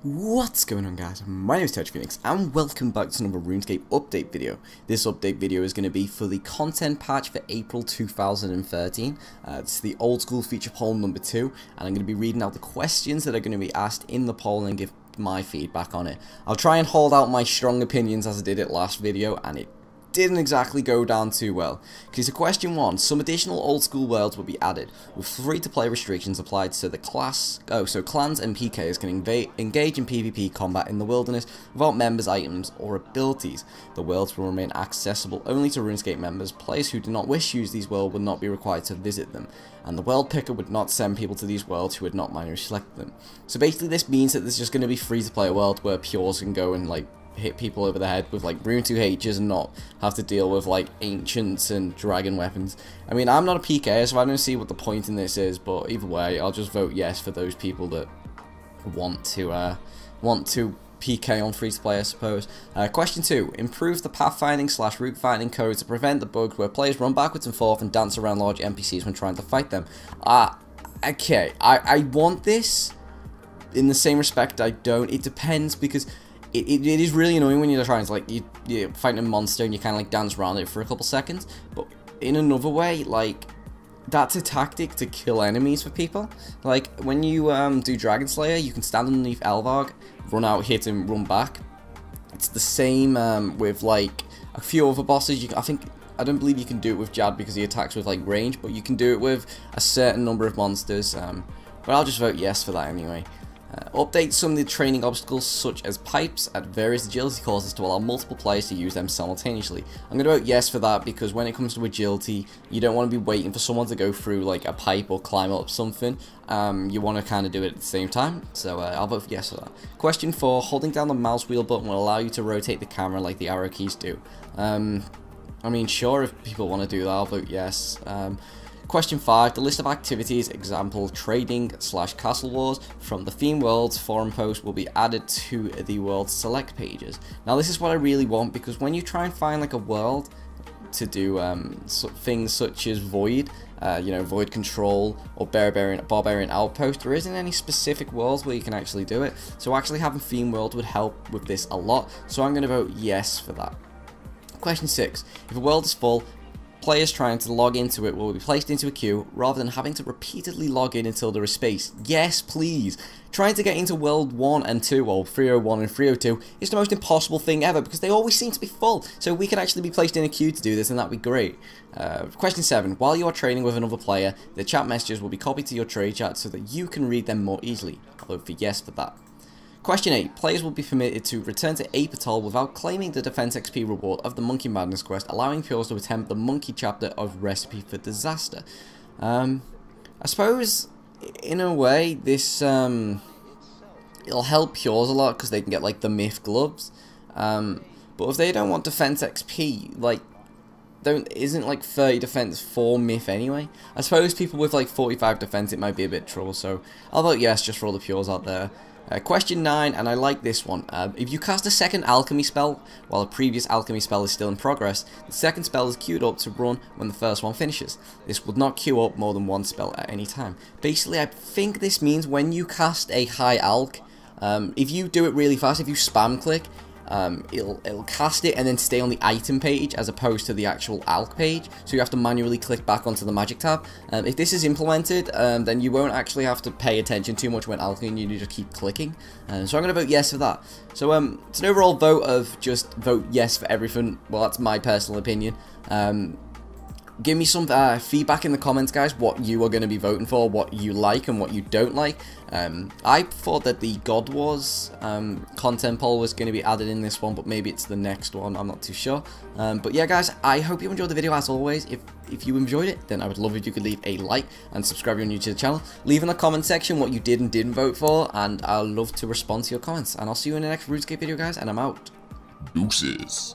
What's going on, guys? My name is tetrafenix and welcome back to another Runescape update video. This update video is going to be for the content patch for April 2013. This is the old school feature poll number 2, and I'm going to be reading out the questions that are going to be asked in the poll and give my feedback on it. I'll try and hold out my strong opinions as I did it last video, and it didn't exactly go down too well. Because question 1, some additional old school worlds will be added, with free-to-play restrictions applied so the clans and PKs can engage in PvP combat in the wilderness without members' items or abilities. The worlds will remain accessible only to Runescape members. Players who do not wish to use these worlds would not be required to visit them, and the world picker would not send people to these worlds who would not manually select them. So basically this means that there's just going to be free-to-play world where pures can go and hit people over the head with Rune 2 H's and not have to deal with ancients and dragon weapons. I mean, I'm not a PK, so I don't see what the point in this is, but either way, I'll just vote yes for those people that want to PK on free to play, I suppose. Question 2, improve the pathfinding / route finding code to prevent the bugs where players run backwards and forth and dance around large NPCs when trying to fight them. Okay, I want this. In the same respect, I don't. It depends, because it is really annoying when you're trying to, you're fighting a monster and you kind of dance around it for a couple seconds, but in another way, that's a tactic to kill enemies for people. When you do Dragon Slayer, you can stand underneath Elvarg, run out, hit him, run back. It's the same with a few other bosses. I don't believe you can do it with Jad because he attacks with range, but you can do it with a certain number of monsters. But I'll just vote yes for that anyway. Update some of the training obstacles, such as pipes, at various agility courses to allow multiple players to use them simultaneously. I'm going to vote yes for that, because when it comes to agility, you don't want to be waiting for someone to go through a pipe or climb up something. You want to kind of do it at the same time, so I'll vote yes for that. Question 4, holding down the mouse wheel button will allow you to rotate the camera like the arrow keys do. I mean, sure, if people want to do that, I'll vote yes. Question 5, the list of activities, example trading / castle wars, from the theme worlds forum post will be added to the world select pages. Now this is what I really want, because when you try and find a world to do things such as void, void control or barbarian outpost, there isn't any specific worlds where you can actually do it. So actually having theme world would help with this a lot. So I'm going to vote yes for that. Question 6, if a world is full, players trying to log into it will be placed into a queue rather than having to repeatedly log in until there is space. Yes, please. Trying to get into World 1 and 2, or 301 and 302, is the most impossible thing ever, because they always seem to be full. So we can actually be placed in a queue to do this, and that'd be great. Question 7. While you are trading with another player, the chat messages will be copied to your trade chat so that you can read them more easily. I'll vote for yes for that. Question 8. Players will be permitted to return to Ape Atoll without claiming the defense XP reward of the Monkey Madness quest, allowing pures to attempt the Monkey chapter of Recipe for Disaster. I suppose, in a way, this it'll help pures a lot, because they can get the myth gloves. But if they don't want defense XP, isn't 30 defense for myth anyway? I suppose people with 45 defense, it might be a bit trouble, so I'll vote yes just for all the pures out there. Question 9, and I like this one. If you cast a second alchemy spell while a previous alchemy spell is still in progress, the second spell is queued up to run when the first one finishes. This would not queue up more than one spell at any time. Basically, I think this means when you cast a high alch, if you do it really fast, if you spam click, it'll cast it and then stay on the item page as opposed to the actual alch page, so you have to manually click back onto the magic tab. If this is implemented, then you won't actually have to pay attention too much when alching, you just keep clicking. So I'm going to vote yes for that. So it's an overall vote of just vote yes for everything. Well, that's my personal opinion. Give me some feedback in the comments, guys, what you are going to be voting for, what you like and what you don't like. I thought that the God Wars content poll was going to be added in this one, but maybe it's the next one, I'm not too sure. But yeah, guys, I hope you enjoyed the video as always. If you enjoyed it, then I would love if you could leave a like and subscribe if you're new to the channel. Leave in the comment section what you did and didn't vote for, and I'll love to respond to your comments. And I'll see you in the next Runescape video, guys, and I'm out. Deuces.